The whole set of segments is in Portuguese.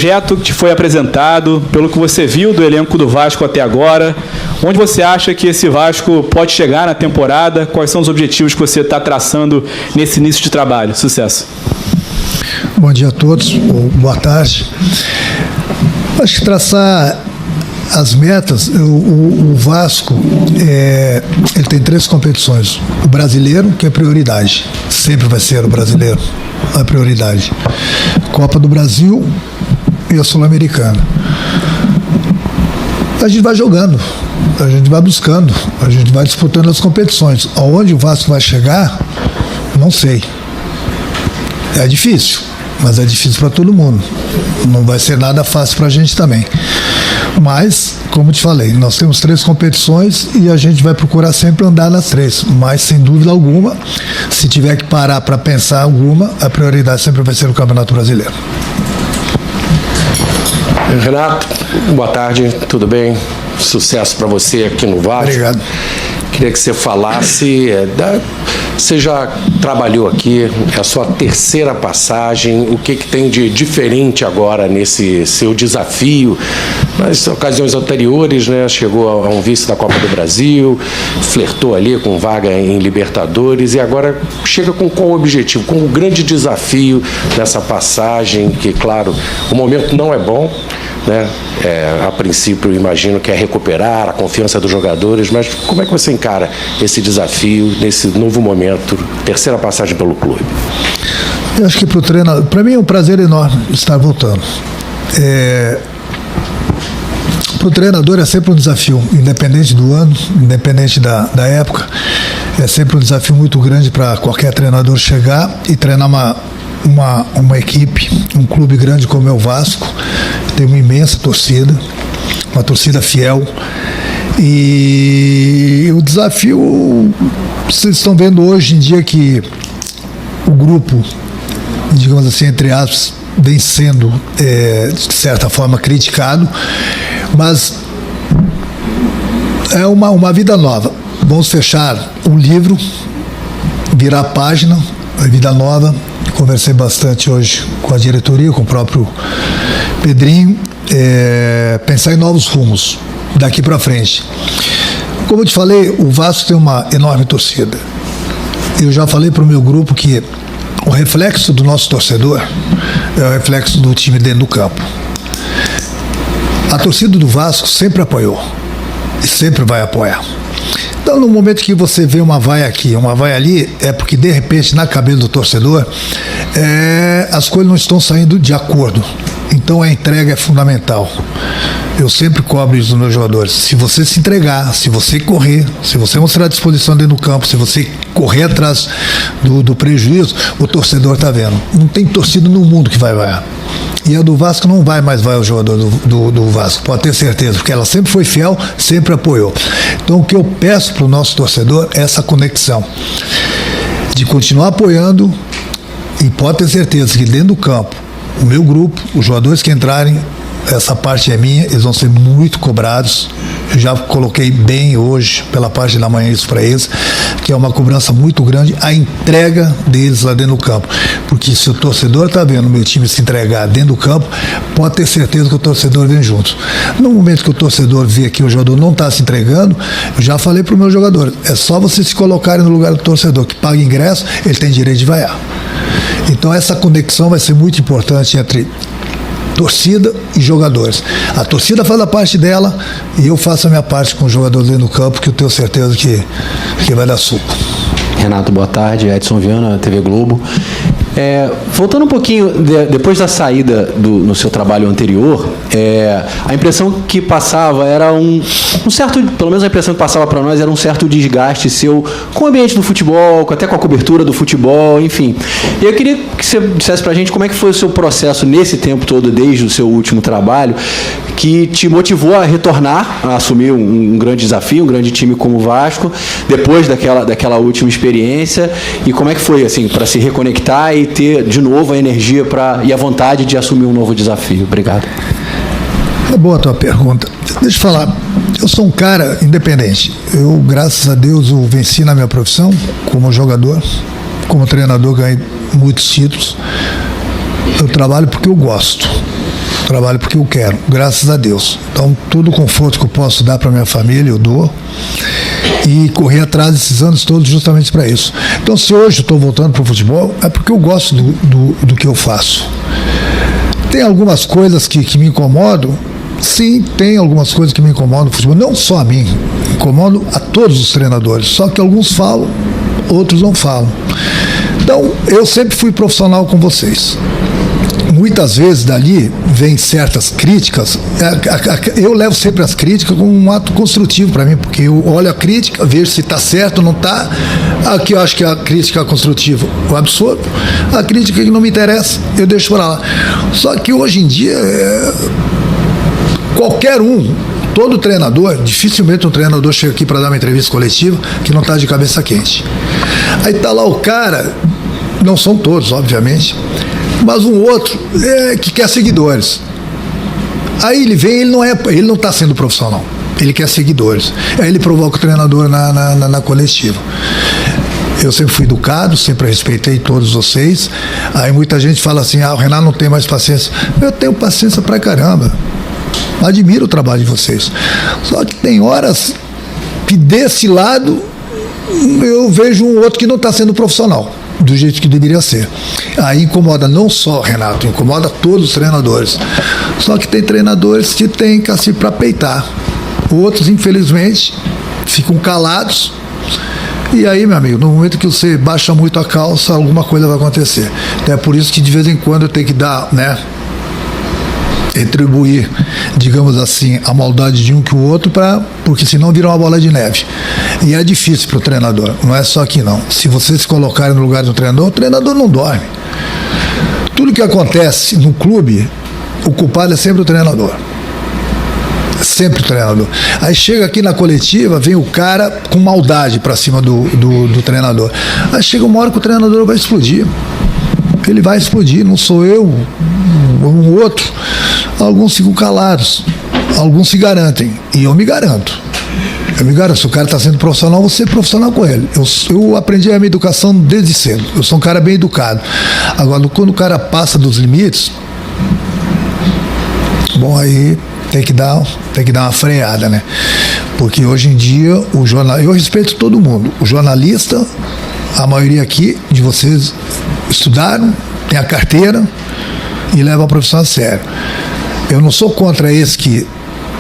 projeto que te foi apresentado, pelo que você viu do elenco do Vasco até agora, onde você acha que esse Vasco pode chegar na temporada? Quais são os objetivos que você está traçando nesse início de trabalho? Sucesso. Bom dia a todos, boa tarde. Acho que traçar as metas, o Vasco, ele tem 3 competições. O brasileiro, que é prioridade, sempre vai ser o brasileiro a prioridade. Copa do Brasil e a Sul-Americana. A gente vai jogando, a gente vai buscando, a gente vai disputando as competições. Aonde o Vasco vai chegar, não sei. É difícil, mas é difícil para todo mundo. Não vai ser nada fácil para a gente também. Mas, como te falei, nós temos 3 competições e a gente vai procurar sempre andar nas 3. Mas, sem dúvida alguma, se tiver que parar para pensar alguma, a prioridade sempre vai ser o Campeonato Brasileiro. Renato, boa tarde, tudo bem? Sucesso para você aqui no Vasco. Obrigado. Queria que você falasse, você já trabalhou aqui, é a sua 3ª passagem, o que tem de diferente agora nesse seu desafio? Nas ocasiões anteriores, né, chegou a um vice da Copa do Brasil, flertou ali com vaga em Libertadores e agora chega com qual objetivo, com o grande desafio dessa passagem, que claro, o momento não é bom, né? A princípio, imagino que é recuperar a confiança dos jogadores, mas como é que você encara esse desafio nesse novo momento, 3ª passagem pelo clube? Eu acho que para o treinador, para mim é um prazer enorme estar voltando. Para o treinador é sempre um desafio, independente do ano, independente da época, é sempre um desafio muito grande para qualquer treinador chegar e treinar uma equipe, um clube grande como é o Vasco. Tem uma imensa torcida, uma torcida fiel, e o desafio, vocês estão vendo hoje em dia que o grupo, digamos assim, entre aspas, vem sendo de certa forma criticado, mas é uma vida nova. Vamos fechar um livro, virar a página, a vida nova. Conversei bastante hoje com a diretoria, com o próprio Pedrinho, pensar em novos rumos daqui para frente. Como eu te falei, o Vasco tem uma enorme torcida. Eu já falei para o meu grupo que o reflexo do nosso torcedor é o reflexo do time dentro do campo. A torcida do Vasco sempre apoiou e sempre vai apoiar. Então, no momento que você vê uma vaia aqui, uma vaia ali, é porque, de repente, na cabeça do torcedor, as coisas não estão saindo de acordo. Então, a entrega é fundamental. Eu sempre cobro isso dos meus jogadores. Se você se entregar, se você correr, se você mostrar disposição dentro do campo, se você correr atrás do prejuízo, o torcedor está vendo. Não tem torcida no mundo que vai vaiar. E a do Vasco não vai mais vaiar o jogador do Vasco, pode ter certeza, porque ela sempre foi fiel, sempre apoiou. Então, o que eu peço para o nosso torcedor é essa conexão, de continuar apoiando, e pode ter certeza que dentro do campo, o meu grupo, os jogadores que entrarem, essa parte é minha, eles vão ser muito cobrados. Eu já coloquei bem hoje, pela parte da manhã, isso para eles, que é uma cobrança muito grande, a entrega deles lá dentro do campo. Porque se o torcedor está vendo o meu time se entregar dentro do campo, pode ter certeza que o torcedor vem junto. No momento que o torcedor vê que o jogador não está se entregando, eu já falei para o meu jogador, é só vocês se colocarem no lugar do torcedor, que paga ingresso, ele tem direito de vaiar. Então essa conexão vai ser muito importante entre torcida e jogadores. A torcida faz a parte dela e eu faço a minha parte com os jogadores dentro do campo, que eu tenho certeza que vai dar suco. Renato, boa tarde. Edson Viana, TV Globo. Voltando um pouquinho, depois da saída no seu trabalho anterior, a impressão que passava era um certo, pelo menos a impressão que passava para nós era um certo desgaste seu com o ambiente do futebol, até com a cobertura do futebol, enfim. E eu queria que você dissesse para a gente como é que foi o seu processo nesse tempo todo, desde o seu último trabalho, que te motivou a retornar, a assumir um grande desafio, um grande time como o Vasco, depois daquela última experiência, e como é que foi, assim, para se reconectar e ter de novo a energia e a vontade de assumir um novo desafio? Obrigado. É boa a tua pergunta. Deixa eu falar, eu sou um cara independente. Eu, graças a Deus, eu venci na minha profissão como jogador, como treinador, ganhei muitos títulos. Eu trabalho porque eu gosto. trabalho porque eu quero, graças a Deus. Então, todo o conforto que eu posso dar para minha família, eu dou. E correr atrás desses anos todos justamente para isso. Então, se hoje eu estou voltando para o futebol, é porque eu gosto do que eu faço. Tem algumas coisas que me incomodam. Sim, tem algumas coisas que me incomodam no futebol. Não só a mim, incomodam a todos os treinadores. Só que alguns falam, outros não falam. Então, eu sempre fui profissional com vocês. Muitas vezes dali vem certas críticas. Eu levo sempre as críticas como um ato construtivo para mim, porque eu olho a crítica, vejo se está certo ou não está. Aqui eu acho que a crítica construtiva eu absorvo. A crítica que não me interessa, eu deixo para lá. Só que hoje em dia, qualquer um, todo treinador, dificilmente um treinador chega aqui para dar uma entrevista coletiva que não está de cabeça quente. Aí está lá o cara, não são todos, obviamente, mas um outro que quer seguidores. Aí ele vem, ele não está sendo profissional, ele quer seguidores. Aí ele provoca o treinador na coletiva. Eu sempre fui educado, sempre respeitei todos vocês. Aí muita gente fala assim, o Renato não tem mais paciência. Eu tenho paciência pra caramba. Admiro o trabalho de vocês. Só que tem horas que desse lado eu vejo um outro que não está sendo profissional do jeito que deveria ser. Aí incomoda não só o Renato, incomoda todos os treinadores. Só que tem treinadores que têm cacife para peitar. Outros, infelizmente, ficam calados. E aí, meu amigo, no momento que você baixa muito a calça, alguma coisa vai acontecer. Então é por isso que de vez em quando eu tenho que dar, retribuir, digamos assim, a maldade de um que o outro, porque senão vira uma bola de neve. E é difícil para o treinador, não é só aqui não. Se vocês se colocarem no lugar do treinador, o treinador não dorme. Tudo que acontece no clube, o culpado é sempre o treinador. Sempre o treinador. Aí chega aqui na coletiva, vem o cara com maldade para cima do treinador. Aí chega uma hora que o treinador vai explodir. Ele vai explodir, não sou eu, um outro. Alguns ficam calados, alguns se garantem, e eu me garanto. Se o cara está sendo profissional, vou ser profissional com ele. Eu aprendi a minha educação desde cedo, eu sou um cara bem educado. Agora, quando o cara passa dos limites, bom, aí tem que dar uma freada, né? Porque hoje em dia, eu respeito todo mundo, o jornalista, a maioria aqui de vocês estudaram, tem a carteira e leva a profissão a sério. Eu não sou contra esse que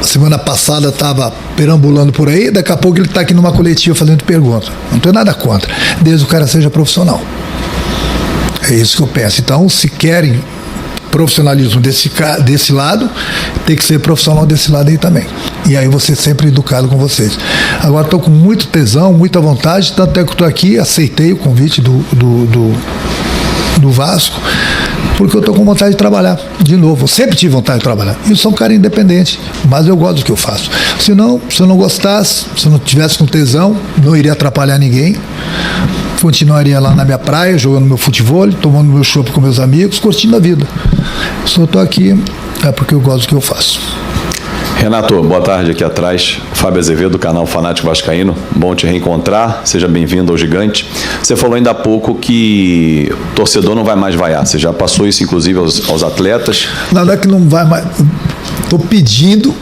semana passada estava perambulando por aí, daqui a pouco ele está aqui numa coletiva fazendo pergunta. Não tenho nada contra, desde que o cara seja profissional. É isso que eu penso. Então, se querem profissionalismo desse lado, tem que ser profissional desse lado aí também. E aí você sempre educado com vocês. Agora estou com muito tesão, muita vontade, tanto é que estou aqui, aceitei o convite do Vasco, porque eu estou com vontade de trabalhar de novo. Eu sempre tive vontade de trabalhar. Eu sou um cara independente, mas eu gosto do que eu faço. Se eu não gostasse, se eu não tivesse com tesão, não iria atrapalhar ninguém. Continuaria lá na minha praia, jogando meu futebol, tomando meu chopp com meus amigos, curtindo a vida. Se eu estou aqui, é porque eu gosto do que eu faço. Renato, boa tarde, aqui atrás, Fábio Azevedo, do canal Fanático Vascaíno, bom te reencontrar, seja bem-vindo ao Gigante. Você falou ainda há pouco que o torcedor não vai mais vaiar, você já passou isso inclusive aos atletas. Não é que não vai mais, estou pedindo.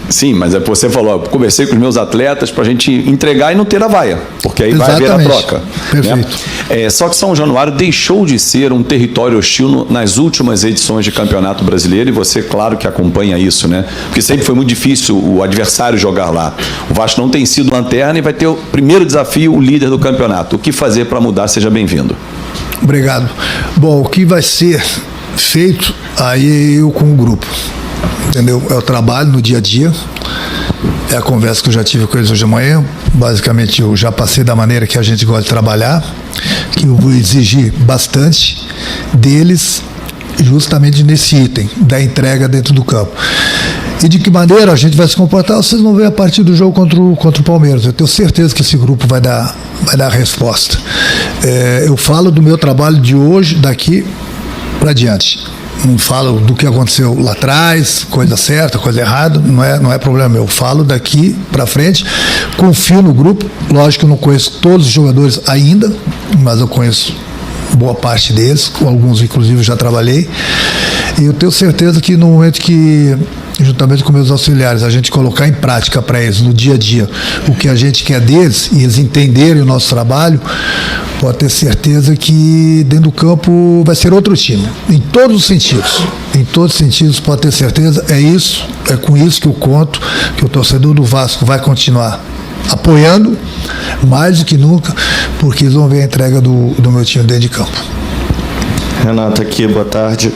Sim, mas é que você falou, eu conversei com os meus atletas para a gente entregar e não ter a vaia, porque aí Exatamente. Vai haver a troca. Perfeito. Né? Só que São Januário deixou de ser um território hostil nas últimas edições de Campeonato Brasileiro, e você, claro, que acompanha isso, né? Porque sempre foi muito difícil o adversário jogar lá. O Vasco não tem sido lanterna e vai ter o primeiro desafio, o líder do campeonato. O que fazer para mudar? Seja bem-vindo. Obrigado. Bom, o que vai ser feito, aí eu com o grupo. Entendeu? É o trabalho no dia a dia, é a conversa que eu já tive com eles hoje de manhã. Basicamente, eu já passei da maneira que a gente gosta de trabalhar, que eu vou exigir bastante deles, justamente nesse item da entrega dentro do campo. E de que maneira a gente vai se comportar, vocês vão ver a partir do jogo contra o Palmeiras. Eu tenho certeza que esse grupo vai dar a resposta. Eu falo do meu trabalho de hoje, daqui para diante. Não falo do que aconteceu lá atrás, coisa certa, coisa errada, não é problema meu. Eu falo daqui para frente, confio no grupo. Lógico que eu não conheço todos os jogadores ainda, mas eu conheço boa parte deles, com alguns inclusive eu já trabalhei, e eu tenho certeza que no momento que, juntamente com meus auxiliares, a gente colocar em prática para eles no dia a dia o que a gente quer deles e eles entenderem o nosso trabalho, pode ter certeza que dentro do campo vai ser outro time, em todos os sentidos. Em todos os sentidos, pode ter certeza, é com isso que eu conto, que o torcedor do Vasco vai continuar apoiando mais do que nunca, porque eles vão ver a entrega do meu time dentro de campo. Renato aqui, boa tarde.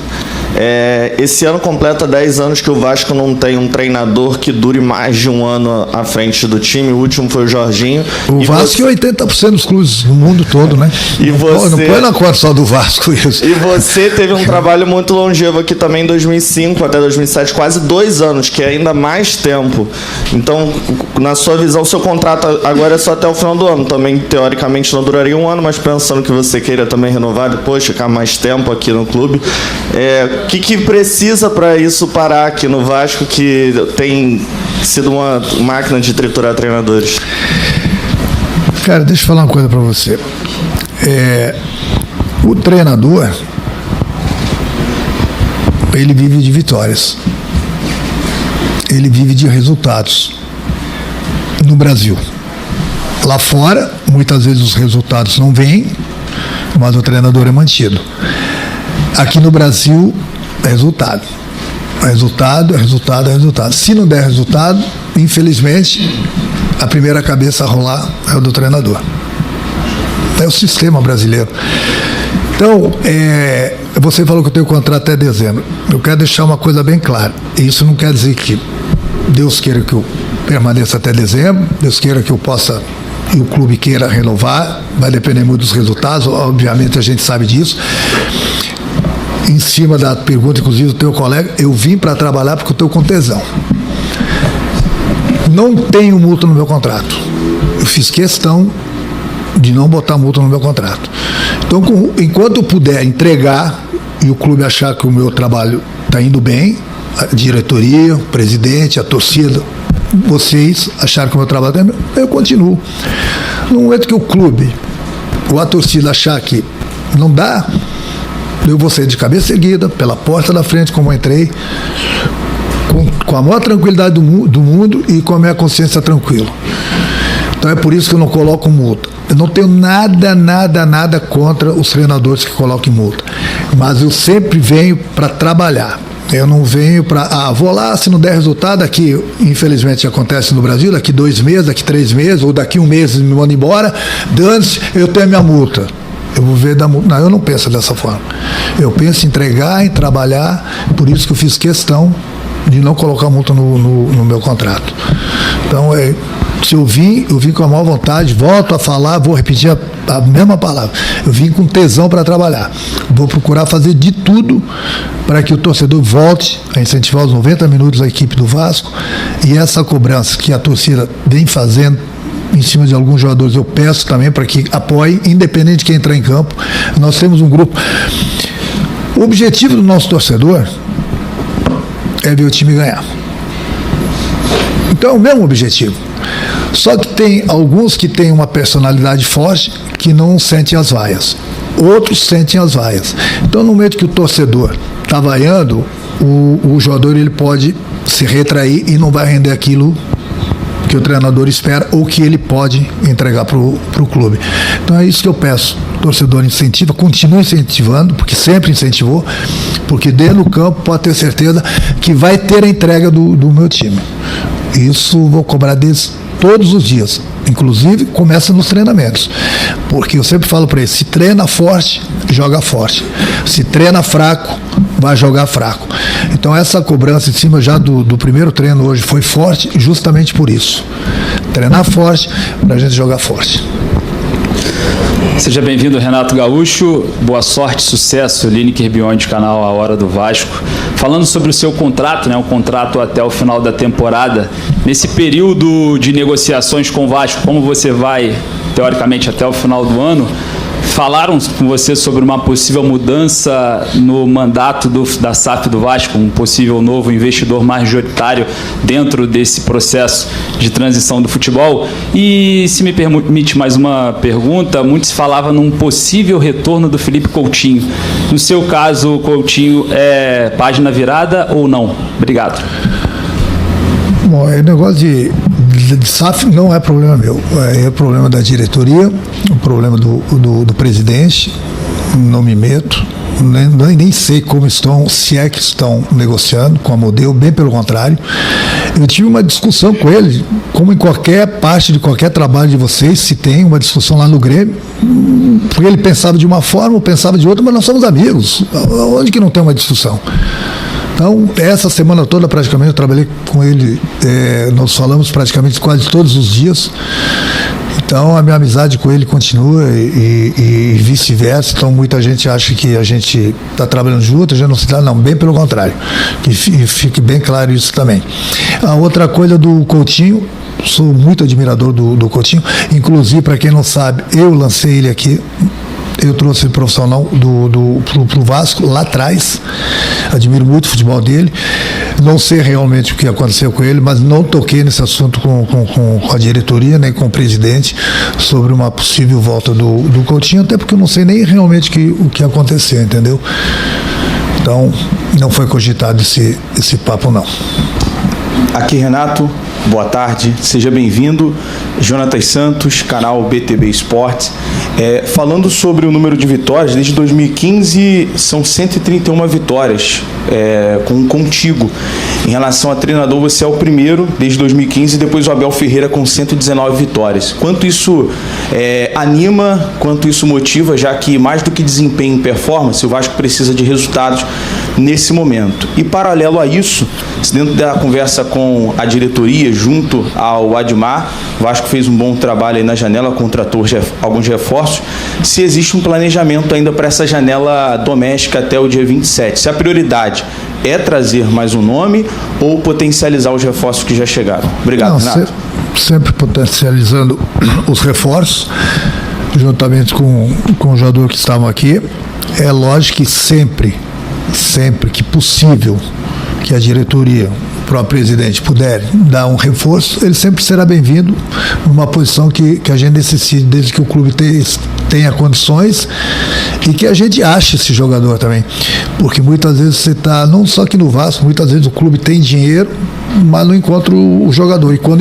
Esse ano completa 10 anos que o Vasco não tem um treinador que dure mais de um ano à frente do time. O último foi o Jorginho. O Vasco é 80% dos clubes no mundo todo, né? E você... Não põe na conta só do Vasco isso. E você teve um trabalho muito longevo aqui também em 2005 até 2007, quase 2 anos, que é ainda mais tempo. Então, na sua visão, seu contrato agora é só até o final do ano. Também, teoricamente, não duraria um ano, mas pensando que você queira também renovar depois, ficar mais tempo aqui no clube. O que precisa para isso parar aqui no Vasco, que tem sido uma máquina de triturar treinadores? Cara, deixa eu falar uma coisa para você. O treinador, ele vive de vitórias. Ele vive de resultados. No Brasil. Lá fora, muitas vezes os resultados não vêm, mas o treinador é mantido. Aqui no Brasil, é resultado. Resultado, é resultado, é resultado. Se não der resultado, infelizmente, a primeira cabeça a rolar é o do treinador. É o sistema brasileiro. Então, você falou que eu tenho contrato até dezembro. Eu quero deixar uma coisa bem clara. Isso não quer dizer que Deus queira que eu permaneça até dezembro, Deus queira que eu possa, e o clube queira renovar, vai depender muito dos resultados, obviamente a gente sabe disso. Em cima da pergunta, inclusive, do teu colega, eu vim para trabalhar porque eu estou com tesão. Não tenho multa no meu contrato. Eu fiz questão de não botar multa no meu contrato. Então, enquanto eu puder entregar e o clube achar que o meu trabalho está indo bem, a diretoria, o presidente, a torcida, vocês acharem que o meu trabalho está indo bem, eu continuo. No momento que o clube ou a torcida achar que não dá, eu vou sair de cabeça erguida, pela porta da frente, como eu entrei, com a maior tranquilidade do mundo e com a minha consciência tranquila. Então é por isso que eu não coloco multa. Eu não tenho nada contra os treinadores que colocam multa. Mas eu sempre venho para trabalhar. Eu não venho para, vou lá, se não der resultado, aqui, infelizmente acontece no Brasil, daqui 2 meses, daqui 3 meses, ou daqui 1 mês me mando embora, dane-se, eu tenho a minha multa. Eu vou ver da multa. Não, eu não penso dessa forma. Eu penso em entregar, em trabalhar, por isso que eu fiz questão de não colocar multa no meu contrato. Então, se eu vim com a maior vontade, volto a falar, vou repetir a mesma palavra. Eu vim com tesão para trabalhar. Vou procurar fazer de tudo para que o torcedor volte a incentivar os 90 minutos da equipe do Vasco, e essa cobrança que a torcida vem fazendo em cima de alguns jogadores, eu peço também para que apoiem, independente de quem entrar em campo. Nós temos um grupo. O objetivo do nosso torcedor é ver o time ganhar. Então é o mesmo objetivo. Só que tem alguns que têm uma personalidade forte que não sentem as vaias. Outros sentem as vaias. Então, no momento que o torcedor está vaiando, o jogador ele pode se retrair e não vai render aquilo que o treinador espera ou que ele pode entregar para o clube. Então é isso que eu peço. O torcedor incentiva, continua incentivando, porque sempre incentivou, porque dentro do campo pode ter certeza que vai ter a entrega do meu time. Isso vou cobrar deles todos os dias. Inclusive, começa nos treinamentos. Porque eu sempre falo para eles, se treina forte, joga forte. Se treina fraco, vai jogar fraco. Então essa cobrança em cima já do primeiro treino hoje foi forte justamente por isso. Treinar forte para a gente jogar forte. Seja bem-vindo, Renato Gaúcho. Boa sorte, sucesso. Lineker Beyond, canal A Hora do Vasco. Falando sobre o seu contrato, né, um contrato até o final da temporada. Nesse período de negociações com o Vasco, como você vai, teoricamente, até o final do ano, Falaram com você sobre uma possível mudança no mandato da SAF do Vasco, um possível novo investidor majoritário dentro desse processo de transição do futebol. E, se me permite mais uma pergunta, muito se falava num possível retorno do Felipe Coutinho. No seu caso, Coutinho é página virada ou não? Obrigado. Bom, o negócio de SAF não é problema meu, é problema da diretoria, o problema do presidente. Não me meto, nem sei como estão, se é que estão negociando com a Modelo, bem pelo contrário. Eu tive uma discussão com ele, como em qualquer parte de qualquer trabalho de vocês, se tem uma discussão lá no Grêmio, porque ele pensava de uma forma, eu pensava de outra, mas nós somos amigos, onde que não tem uma discussão? Então, essa semana toda, praticamente, eu trabalhei com ele, nós falamos praticamente quase todos os dias. Então, a minha amizade com ele continua e vice-versa. Então, muita gente acha que a gente está trabalhando junto, a gente não se dá, não, bem pelo contrário. Que fique bem claro isso também. A outra coisa do Coutinho, sou muito admirador do Coutinho, inclusive, para quem não sabe, eu lancei ele aqui. Eu trouxe ele profissional pro Vasco lá atrás. Admiro muito o futebol dele. Não sei realmente o que aconteceu com ele, mas não toquei nesse assunto com a diretoria, nem com o presidente, sobre uma possível volta do Coutinho, até porque eu não sei nem realmente o que aconteceu, entendeu? Então, não foi cogitado esse papo, não. Aqui, Renato. Boa tarde, seja bem-vindo. Jonatas Santos, canal BTB Esportes. Falando sobre o número de vitórias, desde 2015 são 131 vitórias contigo. Em relação a treinador, você é o primeiro desde 2015 e depois o Abel Ferreira com 119 vitórias. Quanto isso anima, quanto isso motiva, já que mais do que desempenho e performance, o Vasco precisa de resultados nesse momento. E paralelo a isso, dentro da conversa com a diretoria, junto ao Admar, o Vasco fez um bom trabalho aí na janela, contratou alguns reforços. Se existe um planejamento ainda para essa janela doméstica até o dia 27, se a prioridade é trazer mais um nome ou potencializar os reforços que já chegaram? Obrigado, Renato. Sempre potencializando os reforços, juntamente com o jogador que estavam aqui. É lógico que sempre que possível, que a diretoria, o próprio presidente puder dar um reforço, ele sempre será bem-vindo numa posição que a gente necessite, desde que o clube tenha condições e que a gente ache esse jogador também. Porque muitas vezes você está, não só aqui no Vasco, muitas vezes o clube tem dinheiro, mas não encontra o jogador. E quando